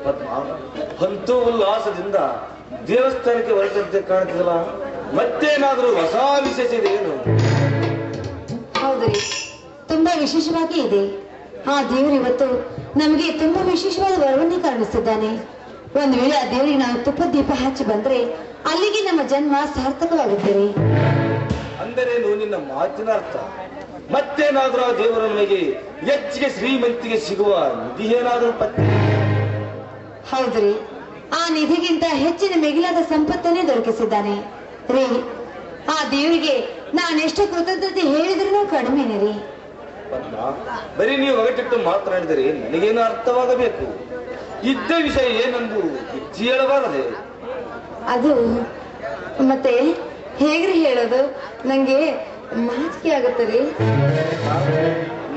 ಪದ್ಮ, ಅಂತೂ ಉಲ್ಲಾಸದಿಂದ ದೇವಸ್ಥಾನಕ್ಕೆ ಹೊರಟಂತೆ ಕಾಣ್ತದಲ್ಲ, ಮತ್ತೇನಾದ್ರೂ ಹೊಸ ವಿಶೇಷ ಇದೆ ಏನು? ಹೌದ್ರಿ, ತುಂಬಾ ವಿಶೇಷವಾಗಿ ಇದೆ. ಆ ದೇವರು ಇವತ್ತು ನಮಗೆ ತುಂಬಾ ವಿಶೇಷವಾದ ವರವನ್ನೇ ಕರುಣಿಸಿದ್ದಾನೆ. ಒಂದು ವೇಳೆ ಆ ದೇವರಿಗೆ ನಾವು ತುಪ್ಪದ ದೀಪ ಹಚ್ಚಿ ಬಂದ್ರೆ ಅಲ್ಲಿಗೆ ನಮ್ಮ ಜನ್ಮ ಸಾರ್ಥಕವಾಗುತ್ತೇವೆ. ಅಂದರೇನು ನಿನ್ನ ಮಾತಿನ ಅರ್ಥ? ಮತ್ತೇನಾದ್ರೂ ಆ ದೇವರು ನಮಗೆ ಹೆಚ್ಚಿಗೆ ಶ್ರೀಮಂತಿಗೆ ಸಿಗುವ ನಿಧಿ ಏನಾದ್ರೂ ಪತ್ತೆ? ಹೌದ್ರಿ, ಆ ನಿಧಿಗಿಂತ ಹೆಚ್ಚಿನ ಮಿಗಿಲಾದ ಸಂಪತ್ತನ್ನೇ ದೊರಕಿಸಿದ್ದಾನೆ ರೀ. ಆ ದೇವರಿಗೆ ನಾನೆಷ್ಟು ಕೃತಜ್ಞತೆ ಹೇಳಿದ್ರೂ ಕಡಿಮೆನೆ ರೀ. ಪದ್ಮ, ಬರೀ ನೀವು ಒಗಟಿಟ್ಟು ಮಾತನಾಡಿದರೆ ನನಗೇನು ಅರ್ಥವಾಗಬೇಕು? ಇದ್ದ ವಿಷಯ ಏನೆಂದು ಹೆಚ್ಚು ಹೇಳಬಾರದೆ? ಅದು ಮತ್ತೆ ಹೇಗ್ರಿ ಹೇಳೋದು? ನಂಗೆ ನಾಚಿಕೆ ಆಗುತ್ತದೆ.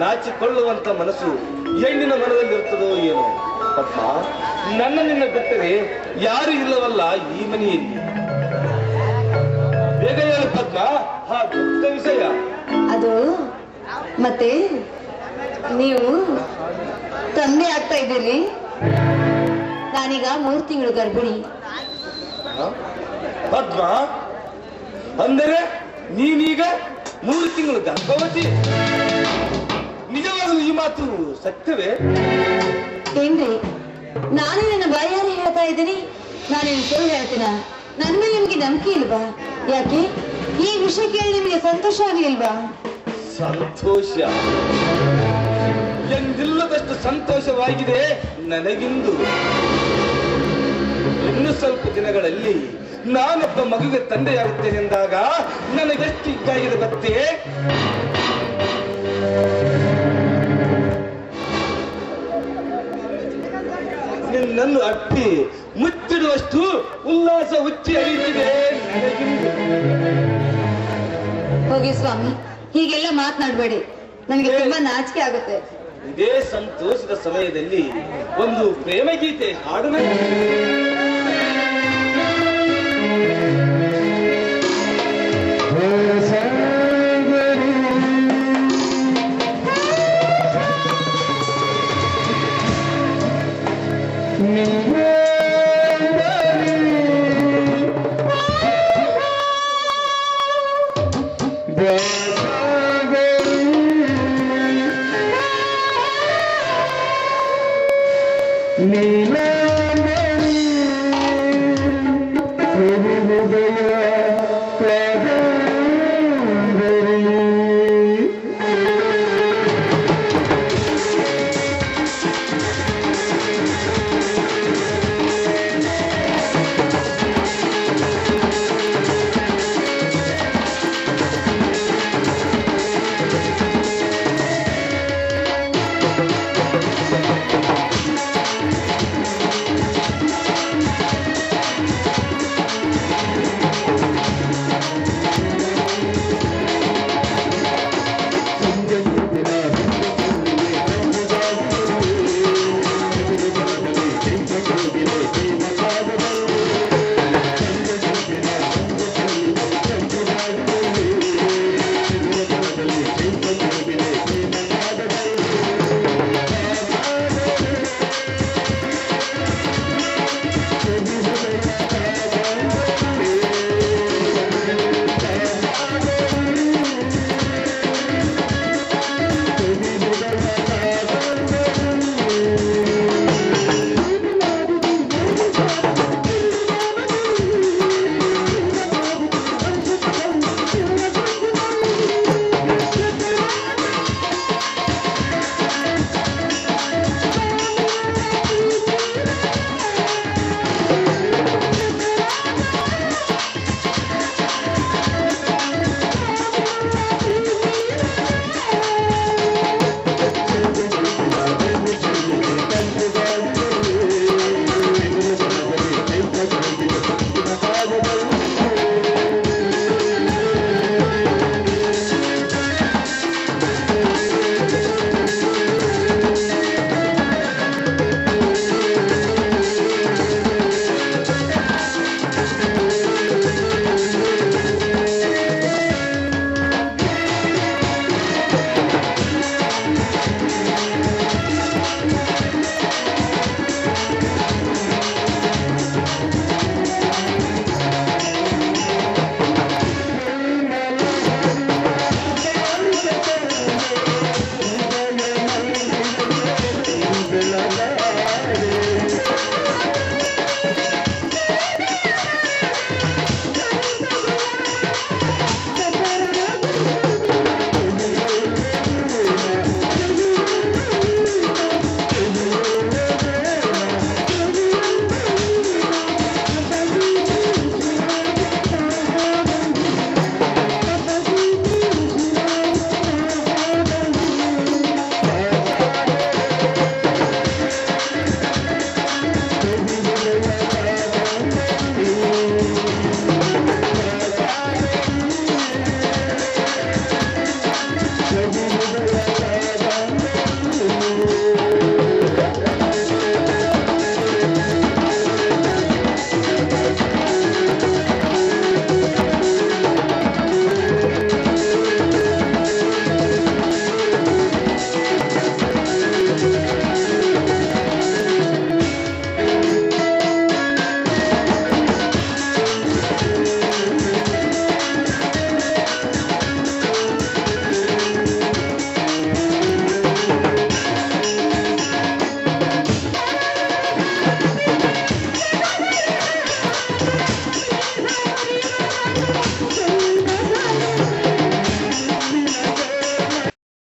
ನಾಚಿಕೊಳ್ಳುವಂತ ಮನಸ್ಸು ಹೆಣ್ಣಿನ ಮನದಲ್ಲಿ ಇರ್ತದೋ ಏನೋ? ಪದ್ಮ, ನನ್ನ ನಿನ್ನ ಬಿಟ್ಟರೆ ಯಾರು ಇಲ್ಲವಲ್ಲ ಈ ಮನೆಯಲ್ಲಿ. ಬೇಗ ಹೇಳು ಪದ್ಮ, ಆ ದೊಡ್ಡ ವಿಷಯ. ಅದು ಮತ್ತೆ ನೀವು ತಂದೆ ಆಗ್ತಾ ಇದ್ದೀರಿ. ನಾನೀಗ 3 ತಿಂಗಳು ಗರ್ಭಿಣಿ. ಪದ್ಮ, ಅಂದರೆ ನೀನೀಗ 3 ತಿಂಗಳು ಗರ್ಭವತಿ? ನಿಜವಾಗಲೂ ಈ ಮಾತು ಸತ್ಯವೇ? ಏನ್ರಿ, ನಾನೇ ನನ್ನ ಬಾಯಾರೆ ಹೇಳ್ತಾ ಇದ್ದೀನಿ, ನಾನೇನು ಸುಳ್ಳು ಹೇಳ್ತೀನ? ನನ್ನ ಮೇಲೆ ನಿಮ್ಗೆ ನಂಬಿಕೆ ಇಲ್ವಾ? ಯಾಕೆ ಈ ವಿಷಯ ಕೇಳಿ ನಿಮಗೆ ಸಂತೋಷ ಆಗ್ಲಿಲ್ವಾ? ಸಂತೋಷ ಎಂದಿಲ್ಲದಷ್ಟು ಸಂತೋಷವಾಗಿದೆ ನನಗಿಂದು. ಇನ್ನು ಸ್ವಲ್ಪ ದಿನಗಳಲ್ಲಿ ನಾನೊಬ್ಬ ಮಗುವಿಗೆ ತಂದೆಯಾಗುತ್ತೇನೆ ಎಂದಾಗ ನನಗೆಷ್ಟು ಇದ್ದಾಗಿದೆ ಗೊತ್ತೇ? ನಿನ್ನನ್ನು ಅಟ್ಟಿ ಮುಚ್ಚಿಡುವಷ್ಟು ಉಲ್ಲಾಸ ಹುಚ್ಚಿ ಹರಿಯುತ್ತಿದೆ ನನಗಿಂದು. ಹೋಗಿ ಸ್ವಾಮಿ, ಹೀಗೆಲ್ಲ ಮಾತನಾಡಬೇಡಿ, ನನಗೆ ತುಂಬಾ ನಾಚಿಕೆ ಆಗುತ್ತೆ. ಇದೇ ಸಂತೋಷದ ಸಮಯದಲ್ಲಿ ಒಂದು ಪ್ರೇಮ ಗೀತೆ ಹಾಡೋಣ. ನೀಲ